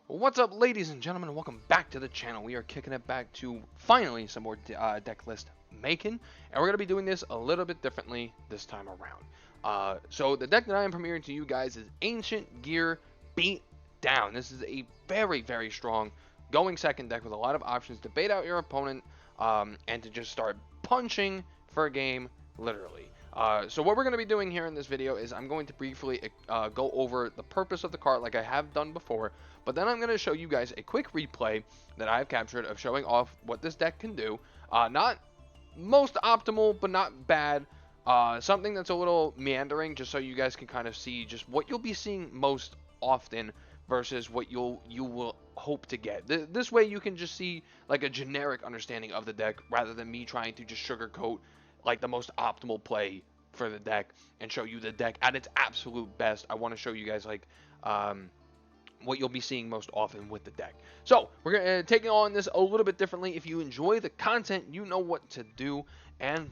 What's up, ladies and gentlemen, and welcome back to the channel. We are kicking it back to finally some more deck list making, and we're going to be doing this a little bit differently this time around. So the deck that I am premiering to you guys is Ancient Gear Beat Down. This is a very, very strong going second deck with a lot of options to bait out your opponent and to just start punching for a game, literally. So what we're going to be doing here in this video is I'm going to briefly go over the purpose of the card like I have done before, but then I'm going to show you guys a quick replay that I've captured of showing off what this deck can do. Not most optimal, but not bad. Something that's a little meandering, just so you guys can kind of see just what you'll be seeing most often versus what you will hope to get. This way you can just see like a generic understanding of the deck rather than me trying to just sugarcoat like the most optimal play for the deck and show you the deck at its absolute best. I want to show you guys like what you'll be seeing most often with the deck. So we're gonna taking on this a little bit differently. If you enjoy the content, you know what to do, and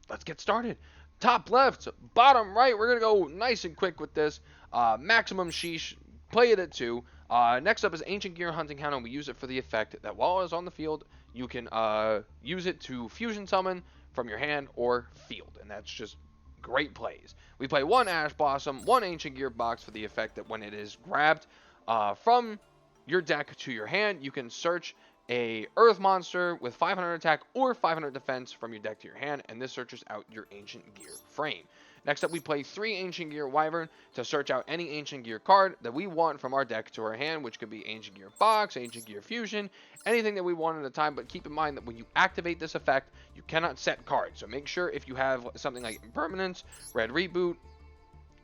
let's get started. Top left, bottom right, we're gonna go nice and quick with this. Maximum sheesh, play it at 2. Next up is Ancient Gear Hunting Hound, and we use it for the effect that while it's on the field, you can use it to fusion summon from your hand or field, and that's just great plays. We play 1 Ash Blossom, 1 Ancient Gear Box for the effect that when it is grabbed from your deck to your hand, you can search a Earth monster with 500 attack or 500 defense from your deck to your hand, and this searches out your Ancient Gear frame. Next up, we play 3 Ancient Gear Wyvern to search out any Ancient Gear card that we want from our deck to our hand, which could be Ancient Gear Box, Ancient Gear Fusion, anything that we want at a time. But keep in mind that when you activate this effect, you cannot set cards. So make sure if you have something like Impermanence, Red Reboot,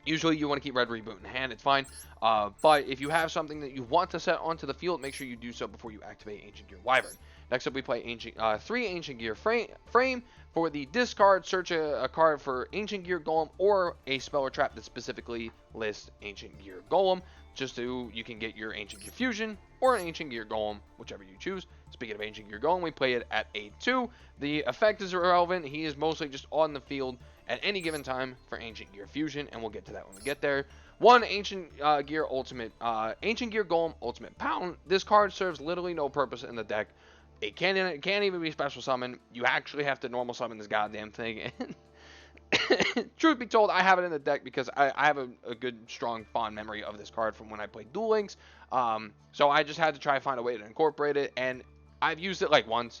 usually you want to keep Red Reboot in hand, it's fine. But if you have something that you want to set onto the field, make sure you do so before you activate Ancient Gear Wyvern. Next up, we play 3 Ancient Gear Frame. For the discard, search a card for Ancient Gear Golem or a spell or trap that specifically lists Ancient Gear Golem. Just so you can get your Ancient Gear Fusion or an Ancient Gear Golem, whichever you choose. Speaking of Ancient Gear Golem, we play it at a 2. The effect is irrelevant. He is mostly just on the field at any given time for Ancient Gear Fusion, and we'll get to that when we get there. 1 Ancient Gear Ancient Gear Golem Ultimate Pound. This card serves literally no purpose in the deck. It can't even be special summon. You actually have to normal summon this goddamn thing. And truth be told, I have it in the deck because I have a good, strong, fond memory of this card from when I played Duel Links. So I just had to try to find a way to incorporate it, and I've used it like once.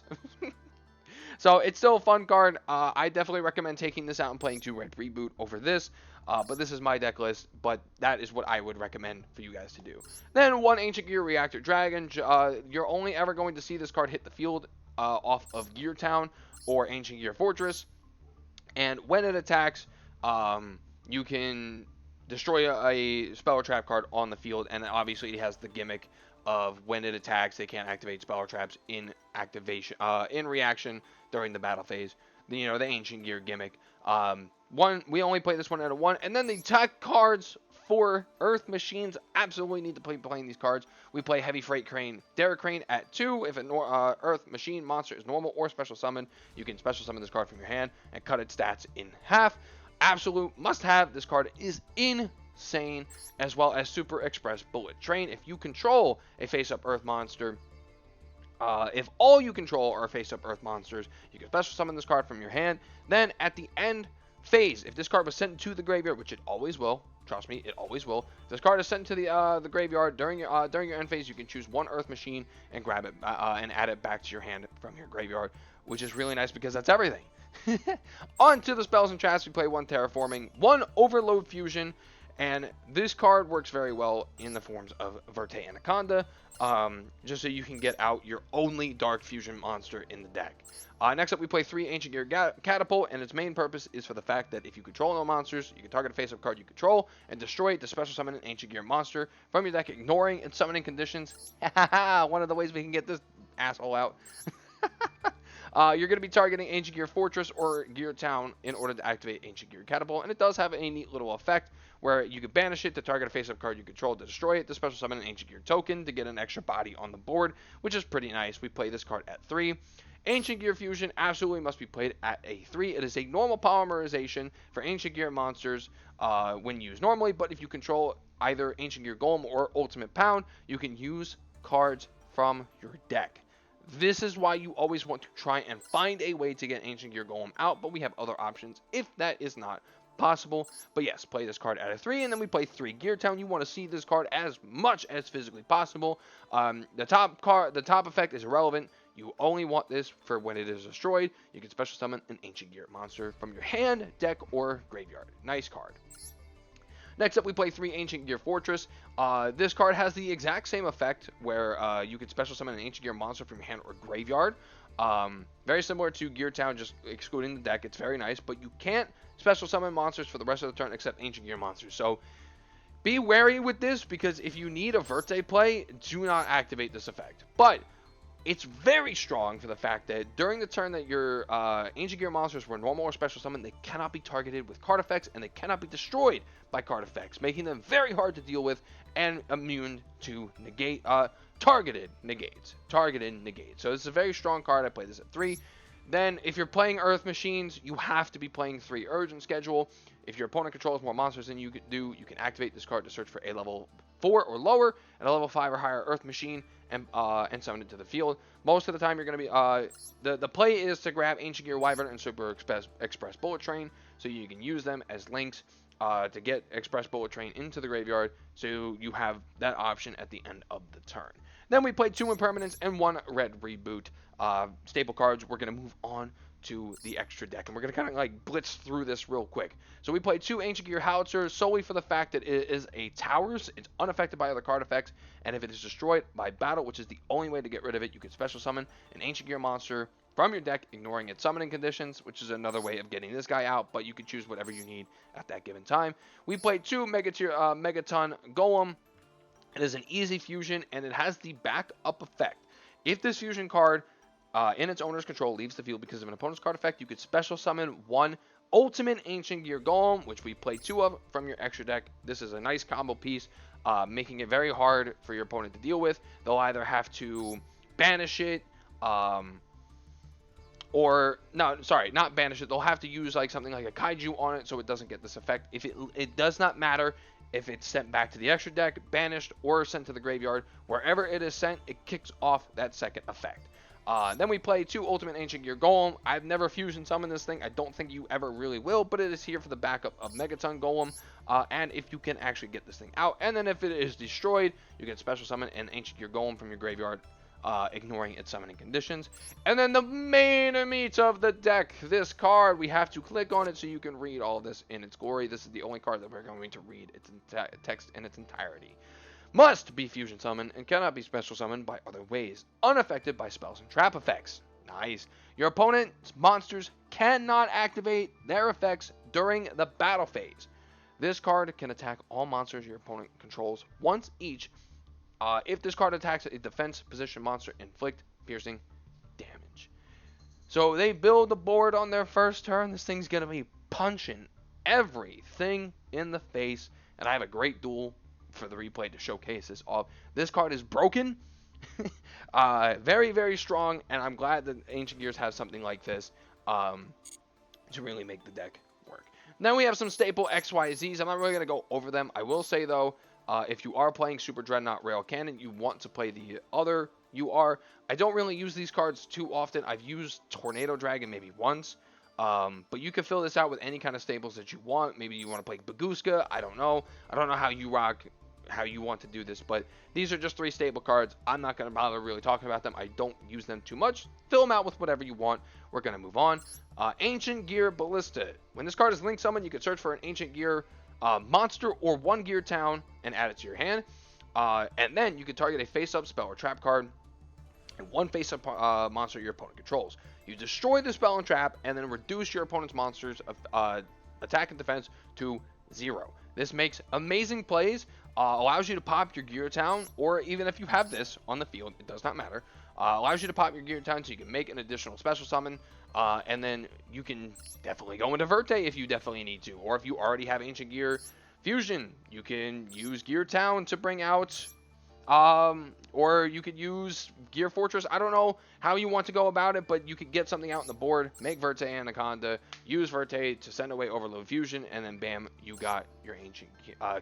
So it's still a fun card. I definitely recommend taking this out and playing 2 Red Reboot over this. But this is my deck list, but that is what I would recommend for you guys to do. Then 1 Ancient Gear Reactor Dragon. You're only ever going to see this card hit the field off of Gear Town or Ancient Gear Fortress. And when it attacks, you can destroy a spell or trap card on the field, and obviously it has the gimmick of when it attacks, they can't activate spell or traps in reaction during the battle phase. The Ancient Gear gimmick. We only play this one at a 1, and then the tech cards for Earth Machines. Absolutely need to play playing these cards. We play Heavy Freight Crane, Derrick Crane at 2. If an Earth Machine monster is normal or special summon, you can special summon this card from your hand and cut its stats in half. Absolute must-have. This card is insane, as well as Super Express Bullet Train. If you control a face-up Earth monster, if all you control are face-up Earth monsters, you can special summon this card from your hand. Then at the end phase, if this card was sent to the graveyard, which it always will, trust me, it always will. If this card is sent to the graveyard during your end phase, you can choose 1 Earth Machine and grab it and add it back to your hand from your graveyard, which is really nice because that's everything. On to the spells and traps, we play 1 Terraforming, 1 Overload Fusion, and this card works very well in the forms of Verte Anaconda, just so you can get out your only Dark Fusion monster in the deck. Next up, we play 3 Ancient Gear Catapult, and its main purpose is for the fact that if you control no monsters, you can target a face-up card you control and destroy it to special summon an Ancient Gear monster from your deck, ignoring its summoning conditions. One of the ways we can get this asshole out. You're going to be targeting Ancient Gear Fortress or Gear Town in order to activate Ancient Gear Catapult, and it does have a neat little effect where you can banish it to target a face-up card you control to destroy it, to special summon an Ancient Gear token to get an extra body on the board, which is pretty nice. We play this card at 3. Ancient Gear Fusion absolutely must be played at a 3. It is a normal polymerization for Ancient Gear monsters when used normally, but if you control either Ancient Gear Golem or Ultimate Pound, you can use cards from your deck. This is why you always want to try and find a way to get Ancient Gear Golem out, but we have other options if that is not possible. But yes, play this card out of 3, and then we play 3 Gear Town. You want to see this card as much as physically possible. The top effect is irrelevant. You only want this for when it is destroyed. You can special summon an Ancient Gear monster from your hand, deck, or graveyard. Nice card. Next up, we play 3 Ancient Gear Fortress. This card has the exact same effect where you can special summon an Ancient Gear monster from your hand or graveyard. Very similar to Gear Town, just excluding the deck. It's very nice, but you can't special summon monsters for the rest of the turn except Ancient Gear monsters. So be wary with this, because if you need a Verte play, do not activate this effect. But it's very strong for the fact that during the turn that your Ancient Gear monsters were normal or special summon, they cannot be targeted with card effects, and they cannot be destroyed by card effects, making them very hard to deal with and immune to targeted negates. So this is a very strong card. I play this at 3. Then, if you're playing Earth Machines, you have to be playing 3 Urgent Schedule. If your opponent controls more monsters than you do, you can activate this card to search for a level 4 or lower and a level 5 or higher Earth Machine and summon it to the field. Most of the time, you're going to be the play is to grab Ancient Gear Wyvern and Super Express Bullet Train, so you can use them as links to get Express Bullet Train into the graveyard, so you have that option at the end of the turn. Then we play 2 Impermanents and 1 Red Reboot staple cards. We're going to move on to the extra deck, and we're going to kind of like blitz through this real quick. So we play 2 Ancient Gear Howitzers solely for the fact that it is a towers. It's unaffected by other card effects, and if it is destroyed by battle, which is the only way to get rid of it, you can special summon an Ancient Gear monster from your deck, ignoring its summoning conditions, which is another way of getting this guy out, but you can choose whatever you need at that given time. We play 2 Megaton Golem. It is an easy fusion, and it has the backup effect. If this fusion card in its owner's control leaves the field because of an opponent's card effect, you could special summon 1 Ultimate Ancient Gear Golem, which we play 2 of from your extra deck. This is a nice combo piece, making it very hard for your opponent to deal with. They'll either have to banish it, or not banish it. They'll have to use like something like a Kaiju on it so it doesn't get this effect. If it does not matter if it's sent back to the extra deck, banished, or sent to the graveyard. Wherever it is sent, it kicks off that second effect. Then we play 2 Ultimate Ancient Gear Golem. I've never fusion summoned this thing. I don't think you ever really will, but it is here for the backup of Megaton Golem, and if you can actually get this thing out. And then if it is destroyed, you can special summon an Ancient Gear Golem from your graveyard, ignoring its summoning conditions. And then the main meat of the deck, this card, we have to click on it so you can read all this in its glory. This is the only card that we're going to read its text in its entirety. Must be fusion summoned and cannot be special summoned by other ways, unaffected by spells and trap effects. Nice. Your opponent's monsters cannot activate their effects during the battle phase. This card can attack all monsters your opponent controls once each. If this card attacks a defense position monster, inflict piercing damage. So they build the board on their first turn. This thing's going to be punching everything in the face. And I have a great duel for the replay to showcase this off. This card is broken. Very, very strong. And I'm glad that Ancient Gears has something like this to really make the deck work. Then we have some staple XYZs. I'm not really going to go over them. I will say, though, if you are playing Super Dreadnought Rail Cannon, you want to play the other UR. I don't really use these cards too often. I've used Tornado Dragon maybe once. But you can fill this out with any kind of staples that you want. Maybe you want to play Baguska. I don't know. I don't know how you want to do this. But these are just 3 staple cards. I'm not going to bother really talking about them. I don't use them too much. Fill them out with whatever you want. We're going to move on. Ancient Gear Ballista. When this card is link summoned, you can search for an Ancient Gear monster or 1 Gear Town and add it to your hand. And then you can target a face-up spell or trap card and 1 face-up monster your opponent controls. You destroy the spell and trap and then reduce your opponent's monsters attack and defense to 0. This makes amazing plays, allows you to pop your Gear Town, or even if you have this on the field, it does not matter. Allows you to pop your Gear Town so you can make an additional special summon, and then you can definitely go into Verte if you definitely need to, or if you already have Ancient Gear Fusion, you can use Gear Town to bring out, or you could use Gear Fortress. I don't know how you want to go about it, but you could get something out on the board, make Verte Anaconda, use Verte to send away Overload Fusion, and then bam, you got your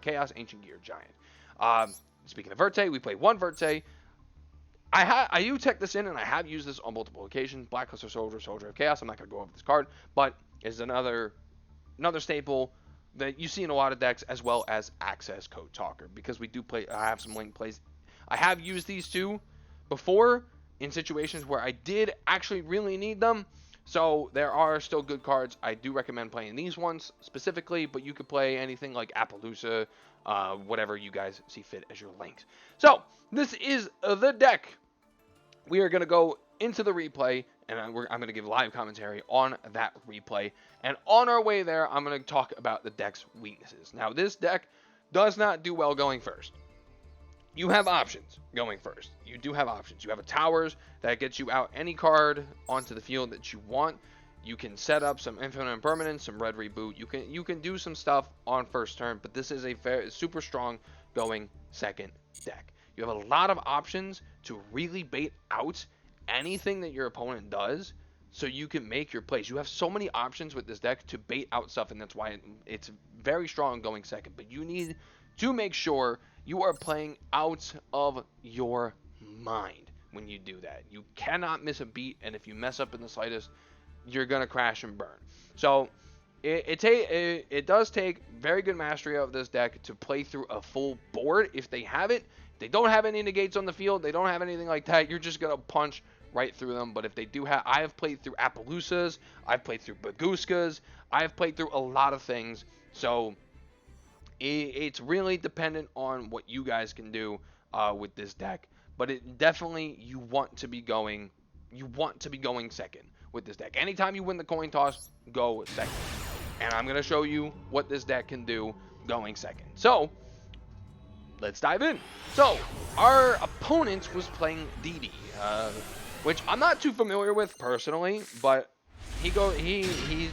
Chaos Ancient Gear Giant. Speaking of Verte, we play 1 Verte. I do tech this in, and I have used this on multiple occasions. Black Cluster Soldier, Soldier of Chaos. I'm not going to go over this card, but is another staple that you see in a lot of decks, as well as Access Code Talker, because we do play. I have some link plays. I have used these two before in situations where I did actually really need them. So there are still good cards. I do recommend playing these ones specifically, but you could play anything like Appaloosa, whatever you guys see fit as your links. So this is the deck. We are going to go into the replay, and I'm going to give live commentary on that replay. And on our way there, I'm going to talk about the deck's weaknesses. Now, this deck does not do well going first. You have options going first. You do have options. You have a Towers that gets you out any card onto the field that you want. You can set up some Infinite Impermanence, some Red Reboot. You can do some stuff on first turn, but this is a super strong going second deck. You have a lot of options to really bait out anything that your opponent does, so you can make your plays. You have so many options with this deck to bait out stuff, and that's why it's very strong going second. But you need to make sure you are playing out of your mind when you do that. You cannot miss a beat, and if you mess up in the slightest, you're going to crash and burn. So it does take very good mastery of this deck to play through a full board if they have it. If they don't have any negates on the field, they don't have anything like that, you're just going to punch right through them. But if they do have, I have played through Appaloosas, I've played through Baguskas, I've played through a lot of things. So it's really dependent on what you guys can do with this deck. But it definitely, you want to be going second with this deck. Anytime you win the coin toss, go second. And I'm going to show you what this deck can do going second. So let's dive in. So our opponent was playing DD, which I'm not too familiar with personally, but he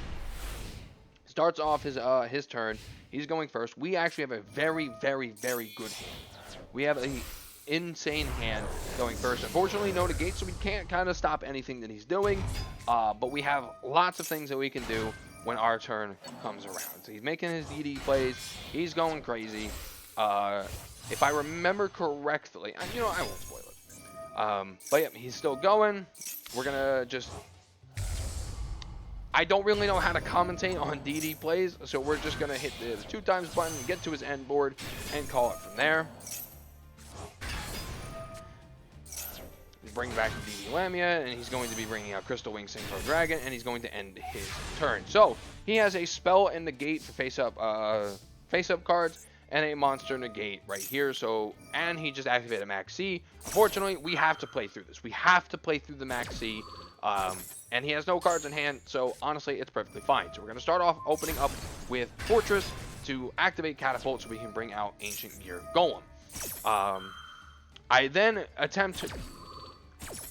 starts off his turn. He's going first. We actually have a very, very, very good hand. We have an insane hand going first. Unfortunately, no negate, so we can't kind of stop anything that he's doing. But we have lots of things that we can do when our turn comes around. So he's making his DD plays. He's going crazy. If I remember correctly, I won't spoil it. But yeah, he's still going. We're gonna just. I don't really know how to commentate on DD plays, so we're just gonna hit the 2x button, get to his end board, and call it from there. Bring back the DD Lamia, and he's going to be bringing out Crystal Wing Synchro Dragon, and he's going to end his turn. So he has a spell and negate for face-up cards, and a monster negate right here. So, and he just activated Max C. Unfortunately, we have to play through this. We have to play through the Max C, and he has no cards in hand. So honestly, it's perfectly fine. So we're going to start off opening up with Fortress to activate Catapult, so we can bring out Ancient Gear Golem.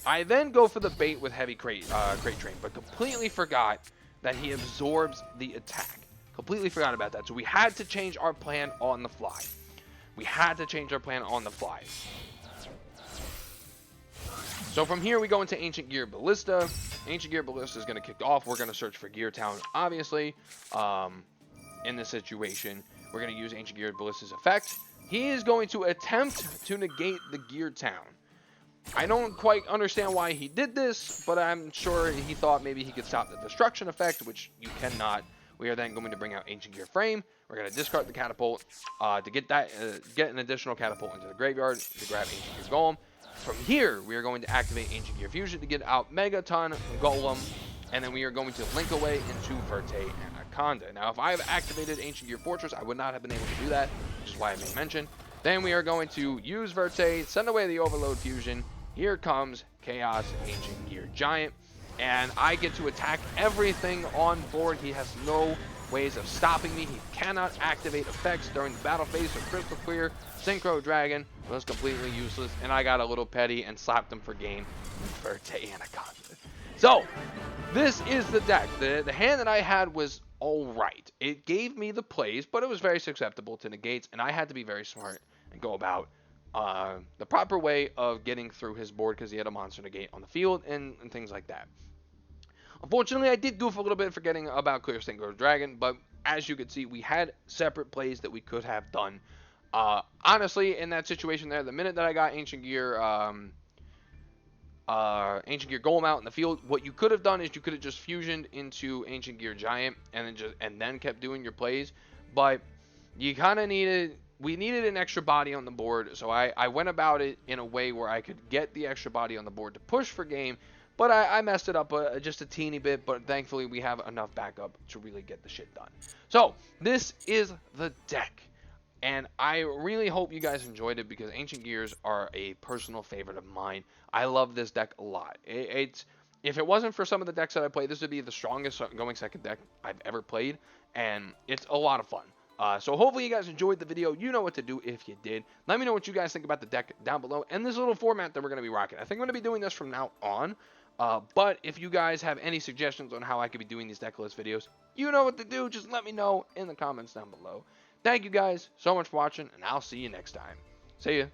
I then go for the bait with Heavy Crate Train, but completely forgot that he absorbs the attack. Completely forgot about that. So we had to change our plan on the fly. So from here, we go into Ancient Gear Ballista. Ancient Gear Ballista is going to kick off. We're going to search for Gear Town, obviously. In this situation, we're going to use Ancient Gear Ballista's effect. He is going to attempt to negate the Gear Town. I don't quite understand why he did this, but I'm sure he thought maybe he could stop the destruction effect, which you cannot. We are then going to bring out Ancient Gear Frame. We're going to discard the catapult to get an additional catapult into the graveyard to grab Ancient Gear Golem. From here, we are going to activate Ancient Gear Fusion to get out Megaton Golem, and then we are going to link away into Verte Anaconda. Now, if I have activated Ancient Gear Fortress, I would not have been able to do that, which is why I made mention. Then we are going to use Verte, send away the Overload Fusion. Here comes Chaos Ancient Gear Giant, and I get to attack everything on board. He has no ways of stopping me. He cannot activate effects during the battle phase, so Crystal Clear, Synchro Dragon was completely useless, and I got a little petty and slapped him for game with Verte Anaconda. So, this is the deck. The hand that I had was alright. It gave me the plays, but it was very susceptible to negates, and I had to be very smart and go about the proper way of getting through his board because he had a monster negate on the field and things like that. Unfortunately, I did goof a little bit forgetting about Clear Synchro Dragon, but as you can see, we had separate plays that we could have done. Honestly, in that situation there, the minute that I got Ancient Gear Ancient Gear Golem out in the field. What you could have done is you could have just fusioned into Ancient Gear Giant and then kept doing your plays, but you kind of we needed an extra body on the board, so I went about it in a way where I could get the extra body on the board to push for game, but I messed it up just a teeny bit, but thankfully we have enough backup to really get the shit done. So this is the deck. And I really hope you guys enjoyed it because Ancient Gears are a personal favorite of mine. I love this deck a lot. If it wasn't for some of the decks that I play, this would be the strongest going second deck I've ever played, and it's a lot of fun. So hopefully you guys enjoyed the video. You know what to do if you did. Let me know what you guys think about the deck down below and this little format that we're going to be rocking. I think I'm going to be doing this from now on. But if you guys have any suggestions on how I could be doing these deck list videos, you know what to do. Just let me know in the comments down below. Thank you guys so much for watching, and I'll see you next time. See ya.